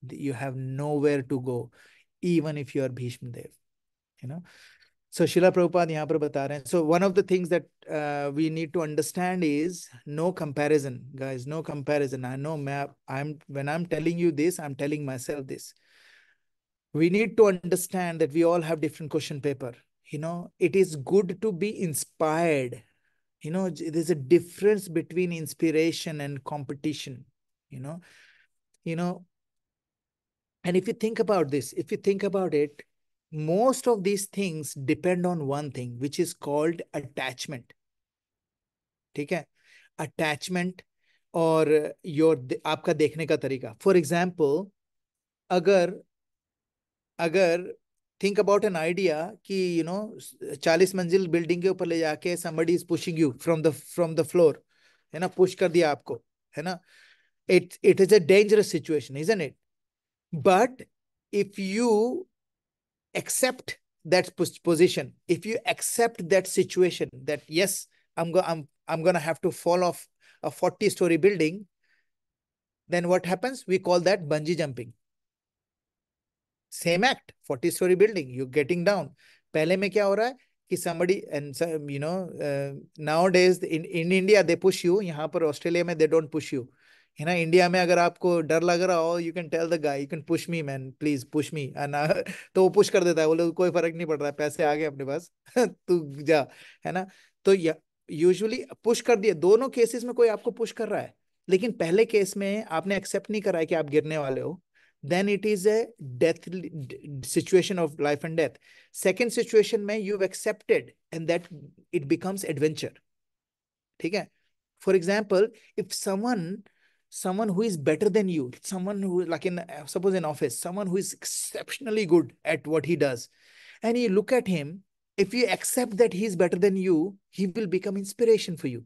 You have nowhere to go, even if you are Bhishma Dev. So Srila Prabhupada यहाँ पर बता रहे हैं. So one of the things that we need to understand is no comparison, guys. No comparison. I know when I'm telling you this, I'm telling myself this. We need to understand that we all have different question paper. It is good to be inspired. There's a difference between inspiration and competition. And if you think about this, if you think about it, most of these things depend on one thing, which is called attachment. ठीक है? Attachment और आपका देखने का तरीका. For example, अगर think about an idea कि 40 मंजिल बिल्डिंग के ऊपर ले जाके somebody is pushing you from the floor, है ना, push कर दिया आपको, है ना. It is a dangerous situation, isn't it? But if you accept that position, if you accept that situation, that yes, I'm gonna have to fall off a 40-story building, then what happens? We call that bungee jumping. Same act, 40-story building, you're getting down. पहले में क्या हो रहा है कि somebody, and nowadays in India they push you. यहाँ पर Australia में they don't push you. India में अगर आपको डर लग रहा हो, you can tell the guy, you can push me man, please push me, तो वो पुश कर देता है. बोले कोई फर्क नहीं पड़ रहा है, पैसे आ गए अपने पास, तू जा, है ना. तो यूजुअली पुश कर दिया. दोनों केसेस में कोई आपको पुश कर रहा है, लेकिन पहले केस में आपने एक्सेप्ट नहीं करा है कि आप गिरने वाले हो, then it is a death situation of life and death. Second situation में you've accepted, and that it becomes adventure. ठीक है. For example, if someone who is better than you, someone who, like suppose in office, someone who is exceptionally good at what he does, and you look at him, if you accept that he is better than you, he will become inspiration for you.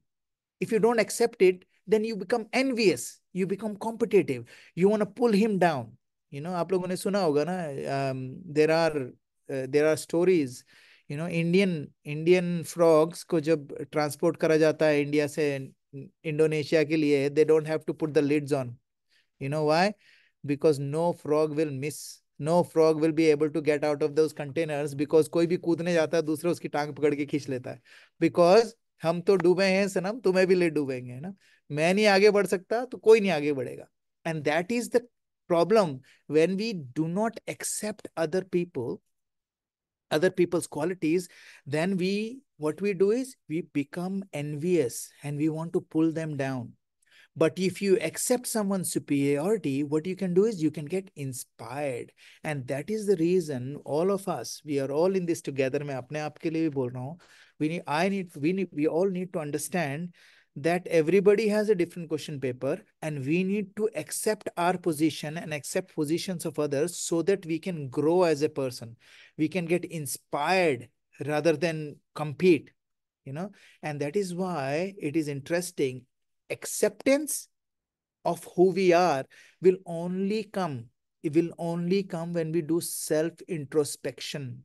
If you don't accept it, then you become envious, you become competitive, you want to pull him down. आप लोगों ने सुना होगा ना, there are there are stories, Indian frogs को जब transport करा जाता है इंडिया से इंडोनेशिया के लिए, they don't have to put the lids on. You know why? Because no frog will miss. No frog will be able to get out of those containers, because कोई भी कूदने जाता है दूसरा उसकी टांग पकड़ के खींच लेता है. Because हम तो डूबे हैं सनम, तुम्हें भी ले डूबेंगे, है ना. मैं नहीं आगे बढ़ सकता तो कोई नहीं आगे बढ़ेगा. And that is the problem. When we do not accept other people's qualities, then what we do is we become envious and we want to pull them down. But if you accept someone's superiority, what you can do is you can get inspired. And that is the reason all of us, we are all in this together. मैं अपने आप के लिए भी बोल रहा हूँ. We all need to understand that everybody has a different question paper, and we need to accept our position and accept positions of others so that we can grow as a person. We can get inspired rather than compete, and that is why it is interesting. Acceptance of who we are will only come when we do self introspection.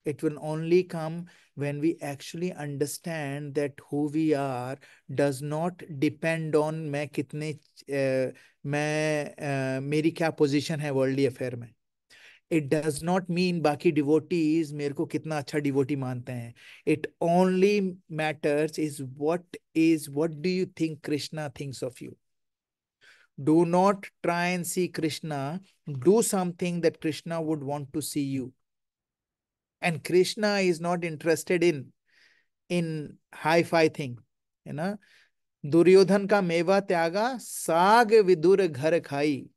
It will only come when we actually understand that who we are does not depend on मैं कितने मेरी क्या position है worldly affair में. It does not mean बाकी devotees मेरे को कितना अच्छा डिवोटी मानते हैं. It only matters is what do you think Krishna thinks of you. Do not try and see Krishna. Do something that Krishna would want to see you. And Krishna is not interested in hi-fi thing. है ना. दुर्योधन का मेवा त्यागा, साग विदुर घर खाई,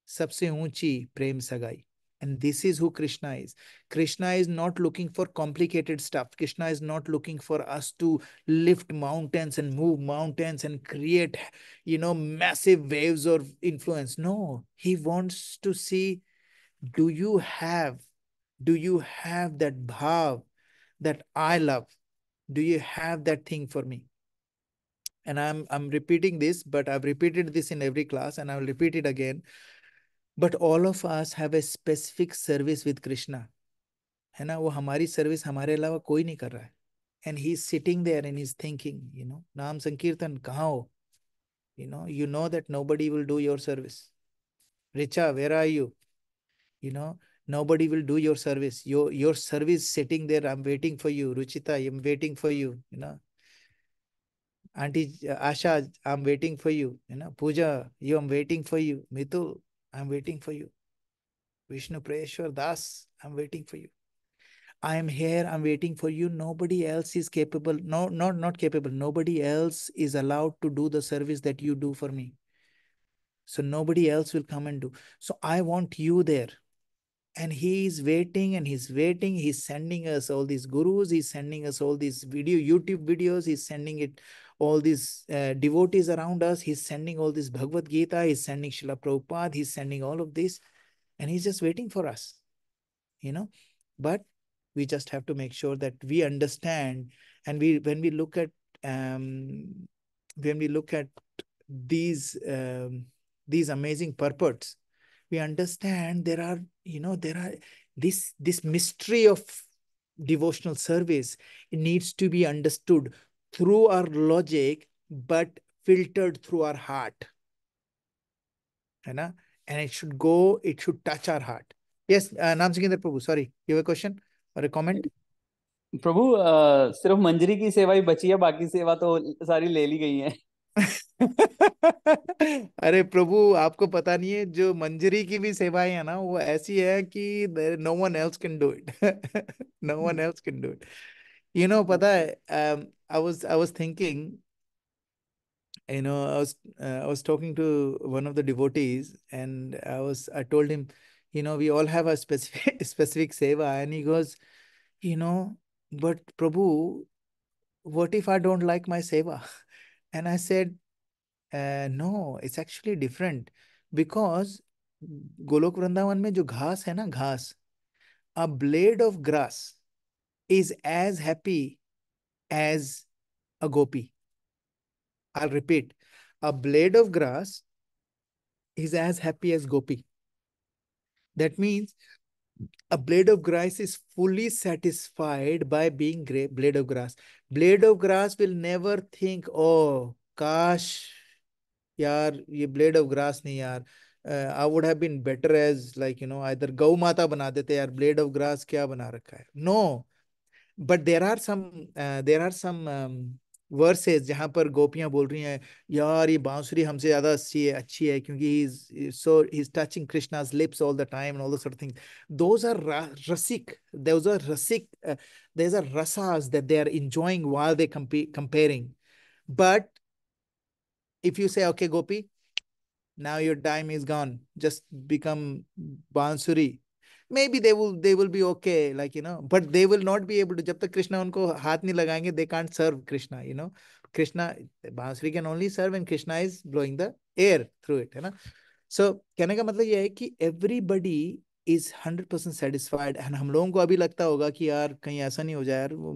सबसे ऊंची प्रेम सगाई. And this is who Krishna is. Krishna is not looking for complicated stuff. Krishna is not looking for us to lift mountains and move mountains and create, massive waves of influence. No, he wants to see, do you have that bhav that I love? Do you have that thing for me? And I'm repeating this, but I've repeated this in every class and I'll repeat it again. But all of us have a specific service with Krishna. है ना. वो हमारी service हमारे अलावा कोई नहीं कर रहा है. And he's sitting there and he's thinking, नाम संकीर्तन कहाँ हो? You know that nobody will do your service. Richa, where are you? Nobody will do your service. Your service sitting there. I'm waiting for you. Ruchita, I'm waiting for you. Auntie Asha, I'm waiting for you. Pooja, I'm waiting for you. Mitul, I'm waiting for you. Vishnu Prayeshwar Das, I'm waiting for you. I am here, I'm waiting for you. Nobody else is capable. No, not capable. Nobody else is allowed to do the service that you do for me. So nobody else will come and do. So I want you there. And he is waiting and he's waiting. He's sending us all these gurus. He's sending us all these YouTube videos. He's sending it all these devotees around us. He's sending all this Bhagavad Gita. He's sending Srila Prabhupada. He's sending all of this. And he's just waiting for us, But we just have to make sure that we understand. And when we look at these amazing purports, we understand there are this mystery of devotional service. It needs to be understood through our logic, but filtered through our heart. And it should touch our heart. Yes, Nam Sikhinder Prabhu, sorry, you have a question or a comment? प्रभु सिर्फ मंजरी की सेवा ही बची है, बाकी सेवा तो सारी ले ली गई है. अरे प्रभु, आपको पता नहीं है, जो मंजरी की भी सेवाएं है ना, वो ऐसी है कि no one else can do it. No one else can do it. पता है, I was thinking, I was talking to one of the devotees, and I told him, we all have a specific seva, and he goes, but Prabhu, what if I don't like my seva? And I said, no, it's actually different, because Golok Vrindavan में जो घास है ना, घास, a blade of grass is as happy as a gopi. I'll repeat, a blade of grass is as happy as gopi. That means A blade of grass is fully satisfied by being blade of grass. Blade of grass will never think, oh, काश यार ये blade of grass नहीं यार, I would have been better as like either गौ माता बना देते यार, blade of grass क्या बना रखा है. No, but there are some verses जहां पर गोपियां बोल रही हैं यार ये बांसुरी हमसे ज्यादा अच्छी है क्योंकि he is touching Krishna's lips all the time and all those sort of things. those are rasic those are rasic Those are rasas that they are enjoying while they comparing. But if you say, okay Gopi, now your time is gone, just become bansuri, maybe they will be okay, but they will not be able to. जब तक कृष्णा उनको हाथ नहीं लगाएंगे, they can't serve Krishna. Krishna, बांसुरी can only serve when Krishna is blowing the air through it, है ना. So कहने का मतलब ये है कि everybody is 100% satisfied. एंड हम लोगों को अभी लगता होगा कि यार कहीं ऐसा नहीं हो जाए यार, वो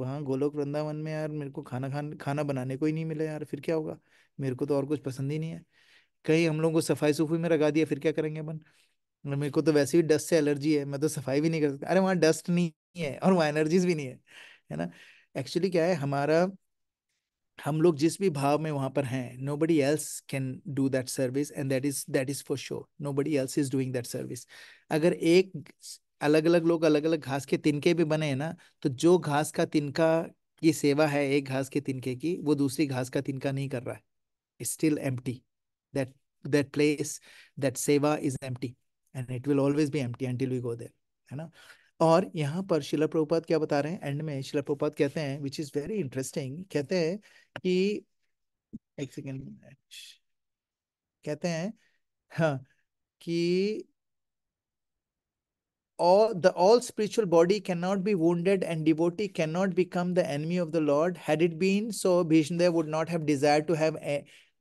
वहाँ गोलोक वृंदावन में यार मेरे को खाना बनाने को ही नहीं मिला यार, फिर क्या होगा, मेरे को तो और कुछ पसंद ही नहीं है. कहीं हम लोगों को सफाई सुफाई में लगा दिया, फिर क्या करेंगे अपन. मेरे को तो वैसे ही डस्ट से एलर्जी है, मैं तो सफाई भी नहीं कर सकता. अरे वहाँ डस्ट नहीं है और वहाँ एनर्जीज भी नहीं है ना. एक्चुअली क्या है, हम लोग जिस भी भाव में वहां पर हैं, nobody else can do that service, and that is for sure. Nobody else is doing that service. अगर एक अलग अलग लोग अलग अलग घास के तिनके भी बने हैं ना, तो जो घास का तिनका की सेवा है एक घास के तिनके की, वो दूसरी घास का तिनका नहीं कर रहा है. It's still empty. That place, that seva is empty, and it will always be empty until we go there, है ना. और यहाँ पर शिला प्रभुपाद क्या बता रहे हैं एंड में, शिला प्रभुपाद कहते हैं विच इज वेरी इंटरेस्टिंग. कहते हैं कि एक सेकेंड, कहते हैं हाँ कि all spiritual body cannot be wounded and devotee cannot become the enemy of the Lord. Had it been so, Bhishmadev would not have desired to have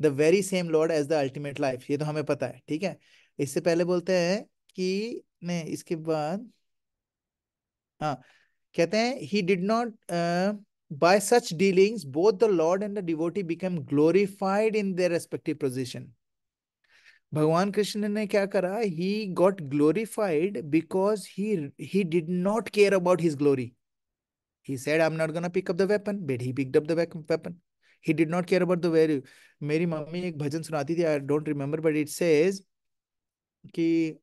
the very same Lord as the ultimate life. ये तो हमें पता है, ठीक है. इससे पहले बोलते हैं कि नहीं, इसके बाद हाँ कहते हैं he did not by such dealings both the Lord and the devotee became glorified in their respective position. भगवान कृष्ण ने क्या करा, he got glorified because he did not care about his glory. He said I'm not gonna pick up the weapon, but he picked up the weapon. He did not care about the value. मेरी mummy एक भजन सुनाती थी, I don't remember, but it says कि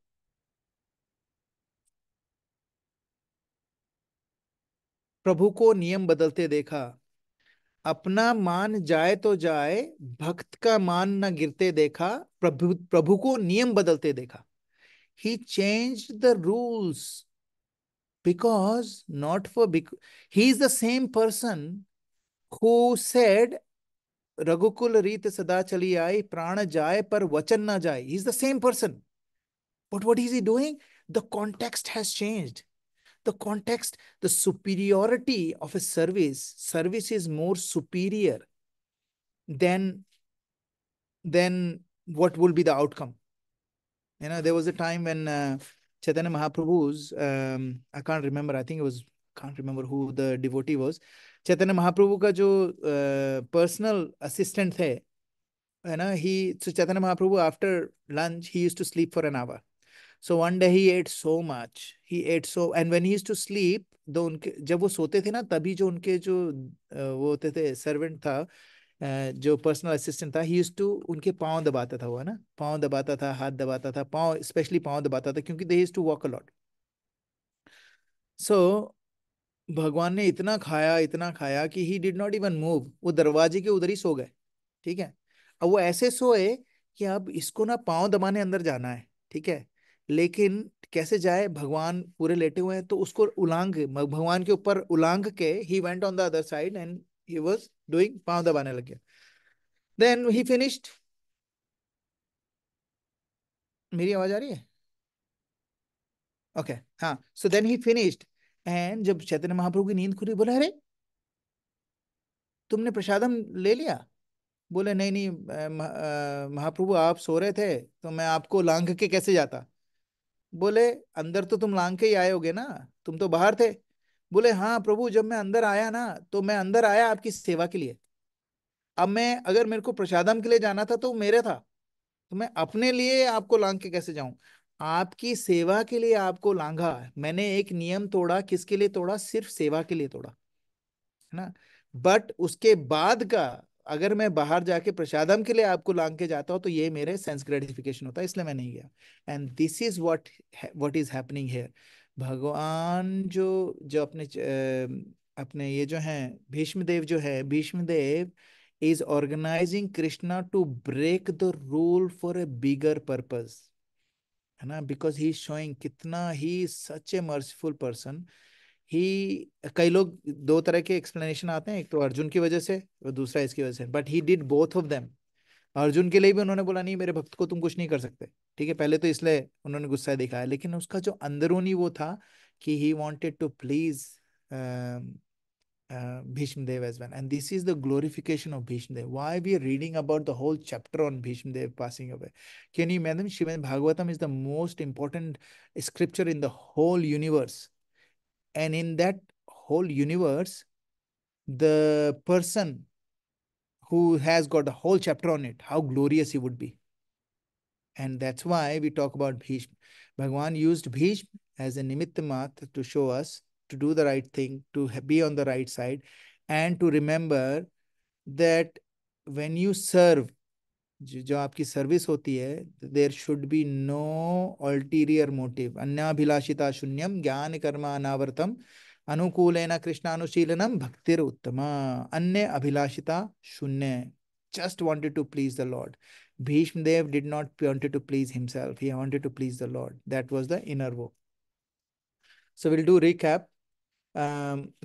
प्रभु को नियम बदलते देखा, अपना मान जाए तो जाए, भक्त का मान न गिरते देखा, प्रभु प्रभु को नियम बदलते देखा. He changed the rules because not for because he is the same person who said रघुकुल रीत सदा चली आई, प्राण जाए पर वचन ना जाए. He is the same person, but what is he doing? The context has changed. The context, the superiority of a service is more superior than what will be the outcome. There was a time when Chaitanya Mahaprabhu's, I can't remember, I think it was, can't remember who the devotee was. Chaitanya Mahaprabhu का जो personal assistant थे, so Chaitanya Mahaprabhu after lunch, he used to sleep for an hour. So one day he ate so much, and when he used to sleep, जब वो सोते थे ना, तभी जो उनके जो वो होते थे सर्वेंट था, जो पर्सनल असिस्टेंट था, ही यूज्ड टू उनके पाँव दबाता था, वो है ना, पाँव दबाता था, हाथ दबाता था, पाँव स्पेशली पाँव दबाता था, क्योंकि they used to walk a lot. So भगवान ने इतना खाया कि he did not even move, वो दरवाजे के उधर ही सो गए, ठीक है. अब वो ऐसे सोए कि अब इसको ना पाँव दबाने अंदर जाना है, ठीक है, लेकिन कैसे जाए, भगवान पूरे लेटे हुए हैं, तो उसको भगवान के ऊपर उलांग के he went on the other side and he was doing, पाँव दबाने लग गया. Then he finished. मेरी आवाज आ रही है? ओके, हाँ. So then he finished, and जब चैतन्य महाप्रभु की नींद खुली, बोले अरे तुमने प्रसादम ले लिया? बोले नहीं नहीं महाप्रभु आप सो रहे थे तो मैं आपको लांघ के कैसे जाता. बोले अंदर तो तुम लांघ के ही आए होगे ना, तुम तो बाहर थे. बोले हाँ प्रभु, जब मैं अंदर आया ना, तो मैं अंदर आया आपकी सेवा के लिए. अब मैं, अगर मेरे को प्रसादम के लिए जाना था तो मेरे था, तो मैं अपने लिए आपको लांघ के कैसे जाऊं. आपकी सेवा के लिए आपको लांघा, मैंने एक नियम तोड़ा, किसके लिए तोड़ा? सिर्फ सेवा के लिए तोड़ा, है ना। बट उसके बाद का अगर मैं बाहर जाके प्रसादम के लिए आपको लांग के जाता हूं तो ये मेरे सेंस ग्रेटिफिकेशन होता है, इसलिए मैं नहीं गया। And this is what is happening here. भगवान जो जो अपने ये जो हैं भीष्म देव, जो है Bhishma Dev is organising Krishna to break the rule for a bigger purpose, है ना। बिकॉज ही इज शोइंग कितना ही सच ए मर्सीफुल पर्सन ही। कई लोग दो तरह के एक्सप्लेनेशन आते हैं, एक तो अर्जुन की वजह से और दूसरा इसकी वजह से, but he did both of them. Arjun के लिए भी उन्होंने बोला नहीं मेरे भक्त को तुम कुछ नहीं कर सकते, ठीक है, पहले तो इसलिए उन्होंने गुस्सा दिखाया, लेकिन उसका जो अंदरूनी वो था कि he wanted to please Bhishma Dev as well. And this is the glorification of Bhishma Dev. Why we are reading about the whole chapter on Bhishma Dev passing away? Can you imagine? Srimad Bhagavatam is the most important scripture in the whole universe. And in that whole universe, the person who has got a whole chapter on it, how glorious he would be. And that's why we talk about Bhishma. Bhagwan used Bhishma as a nimitta mat to show us to do the right thing, to be on the right side, and to remember that when you serve, जो आपकी service होती है, there should be no ulterior motive, अन्याभिलाषिता शून्यम ज्ञान कर्म अनावर्तम अनुकूलेन कृष्णानुशीलनम भक्तिर उत्तमा। अन्य अभिलाषिता शून्य, just wanted to please the Lord. Bhishma Dev did not wanted to please himself, he wanted to please the Lord. That was the inner vow. So we'll do recap.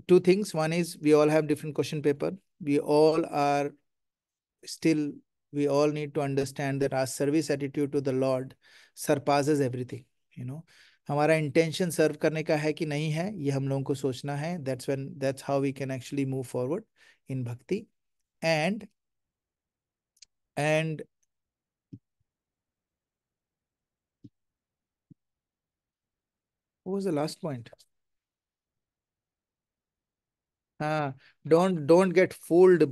Two things. One is we all have different question paper. We all are still, we all need to understand that our service attitude to the Lord surpasses everything. You know, हमारा intention सर्व करने का है कि नहीं है, ये हम लोगों को सोचना है. That's how we can actually move forward in bhakti. And what was the last point? Don't get fooled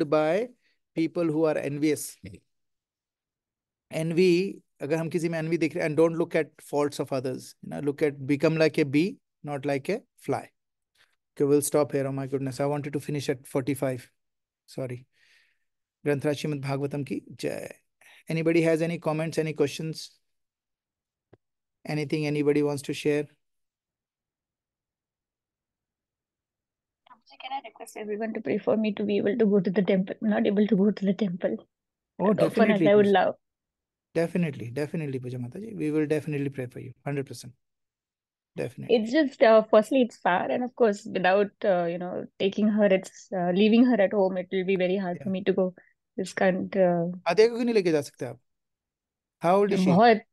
by people who are envious. Envy, अगर हम किसी में envy देख रहे हैं, and don't look at faults of others. You know, become like a bee, not like a fly. Okay, we'll stop here. Oh my goodness, I wanted to finish at 45. Sorry. Granthra Srimad Bhagavatam ki jai. Anybody has any comments, any questions? Anything anybody wants to share? Can I request everyone to pray for me to be able to go to the temple? I'm not able to go to the temple Oh, as often as definitely. I would love. Definitely, Puja Mataji. We will definitely pray for you. 100%. Definitely. It's just, firstly, it's far, and of course, without taking her, it's leaving her at home. It will be very hard for me to go. This can't. आद्या को क्यों नहीं लेके जा सकते आप? How old is she? बहुत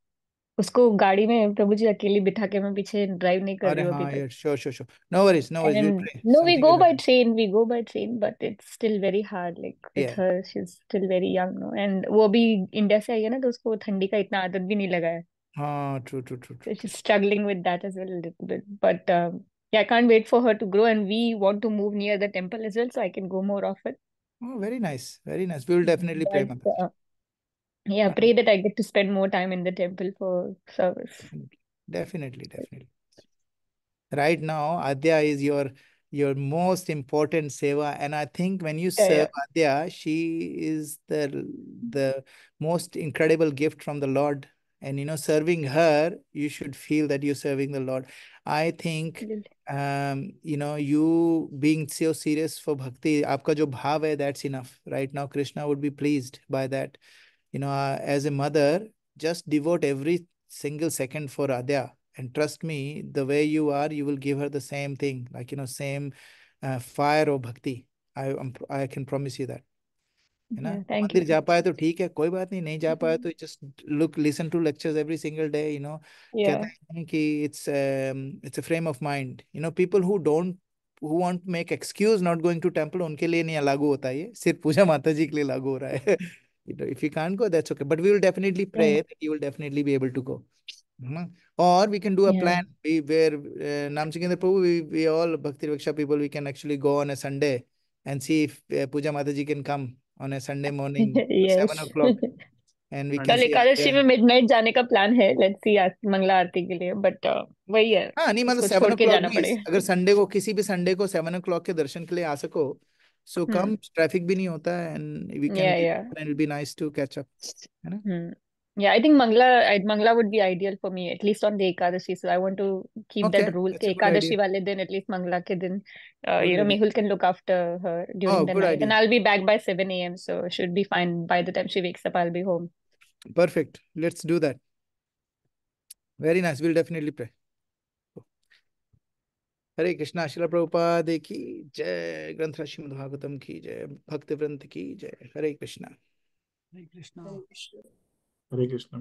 उसको गाड़ी में प्रभु जी अकेली बिठा के मैं पीछे ड्राइव नहीं कर अरे रही हूँ अभी हाँ तक. यार, sure. No worries. We'll And pray. no, we Something go will by happen. train. We go by train, but it's still very hard. Like with Yeah. her, she's still very young, no. And वो अभी India से आई है ना, तो उसको ठंडी का इतना आदत भी नहीं लगा है. हाँ, true. So she's struggling with that as well a little bit. But yeah, I can't wait for her to grow, and we want to move near the temple as well, so I can go more often. Oh, very nice. Very nice. We will definitely pray, But Mataji. yeah, pray that I get to spend more time in the temple for service. Definitely. Right now, Adya is your most important seva, and I think when you Yeah, serve Adya, she is the most incredible gift from the Lord. And serving her, you should feel that you're serving the Lord. I think you being so serious for bhakti, आपका जो भाव है, that's enough. Right now, Krishna would be pleased by that. As a mother, just devote every single second for Adya. And trust me, the way you are, you will give her the same thing, like, same fire of bhakti. I can promise you that. है ना. yeah, thank मंदिर you. जा पाए तो ठीक है, कोई बात नहीं. नहीं जा पाए तो just listen to lectures every single day. कहते Yeah, हैं कि it's a frame of mind. People who want to make excuse not going to temple, उनके लिए नहीं लागू होता है ये, सिर्फ पूजा माता जी के लिए लागू हो रहा है. If you can't go, that's okay. But we will definitely pray yeah, that you will definitely be able to go. Or we can do a yeah. plan where Nam Sikandar Prabhu, we all Bhakti Viksha people, we can actually go on a Sunday and see if Puja Mataji can come on a Sunday morning, Yes. 7 o'clock. and we हाँ can कल जी। say Ekadashi में yeah. Midnight जाने का plan है, let's see Mangla आरती के लिए, but वही है, हाँ नहीं मतलब उसको 7 छोड़ के o'clock जाना भी, पड़ेगा। अगर संडे को किसी भी संडे को 7 o'clock के दर्शन के लिए आ सको, सो कम, ट्रैफिक भी नहीं होता है, and we can yeah meet yeah and it will be nice to catch up, है ना? Yeah, I think Mangla would be ideal for me, at least on the Ekadashi. So I want to keep Okay, that rule. that's कि a good idea. Ekadashi वाले दिन, at least Mangla के दिन, Good idea. Mehul can look after her during Oh, the good night, idea. and I'll be back by 7 a.m. So it should be fine. By the time she wakes up, I'll be home. Perfect. Let's do that. Very nice. We'll definitely pray. हरे कृष्णा। श्रील प्रभुपाद की जय। ग्रंथ श्रीमद् भागवतम की जय। भक्त वृंद की जय। हरे कृष्णा। हरे कृष्णा। हरे कृष्ण।